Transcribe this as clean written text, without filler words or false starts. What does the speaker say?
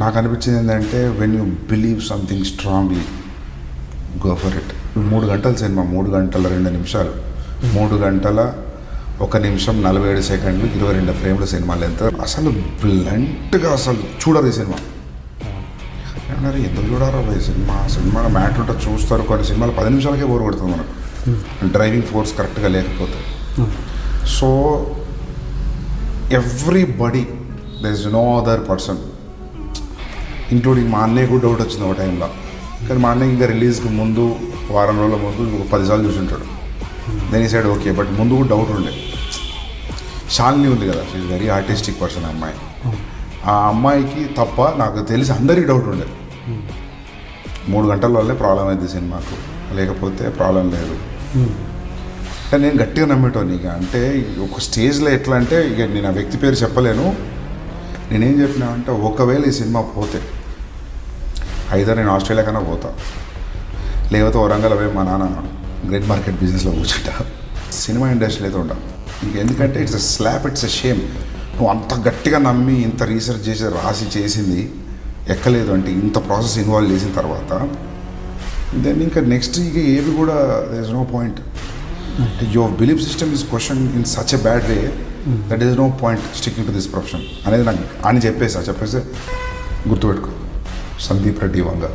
నాకు అనిపించింది ఏంటంటే when you believe something strongly go for it. 3 గంటల సినిమా, 3 గంటల 2 నిమిషాలు, 3 గంటల 1 నిమిషం 47 సెకండ్లు, 22 ఫ్రేమ్ల సినిమా లెంత్. అసలు బ్లంట్గా అసలు చూడరు ఈ సినిమా. ఏమన్నారు ఎందుకు చూడారా ఈ సినిమాలో మ్యాటర్ ఉంటే చూస్తారు. కొన్ని సినిమాలు 10 నిమిషాలకే బోర్ కొడుతుంది మనకు, డ్రైవింగ్ ఫోర్స్ కరెక్ట్గా లేకపోతే. So everybody, there is no other person, including మా అన్నయ్య కూడా డౌట్ వచ్చింది ఒక టైంలో. కానీ మా అన్నయ్య ఇంకా రిలీజ్కి ముందు వారం రోజుల ముందు ఒక 10 సార్లు చూసుంటాడు. దెన్ ఈ సైడ్ ఓకే, బట్ ముందు కూడా డౌట్ ఉండే. శాలిని ఉంది కదా, she is very artistic person అమ్మాయి. ఆ అమ్మాయికి తప్ప నాకు తెలిసి అందరికీ డౌట్ ఉండే. 3 గంటల వల్లే ప్రాబ్లం అయింది సినిమాకు, లేకపోతే ప్రాబ్లం లేదు. కానీ నేను గట్టిగా నమ్మేటోని. ఇక అంటే ఒక స్టేజ్లో ఎట్లా అంటే, ఇక నేను ఆ వ్యక్తి పేరు చెప్పలేను. నేనేం చెప్పినా అంటే, ఒకవేళ ఈ సినిమా పోతే ఐదర్ నేను ఆస్ట్రేలియా కన్నా పోతా, లేకపోతే వరంగల్ అవే మా నాన్న గ్రేట్ మార్కెట్ బిజినెస్లో కూర్చుంటా. సినిమా ఇండస్ట్రీ అయితే ఉండ. ఎందుకంటే it's a slap, it's a shame. నువ్వు అంత గట్టిగా నమ్మి ఇంత రీసెర్చ్ చేసి రాసి చేసింది ఎక్కలేదు అంటే, ఇంత ప్రాసెస్ ఇన్వాల్వ్ చేసిన తర్వాత దెన్ ఇంకా నెక్స్ట్ ఇక ఏవి కూడా there is no point. Your belief system is question in such a bad way that is no point sticking to this profession అనేది నాకు అని చెప్పేసి గుర్తుపెట్టుకో. సందీప్ రెడ్డి వంగ.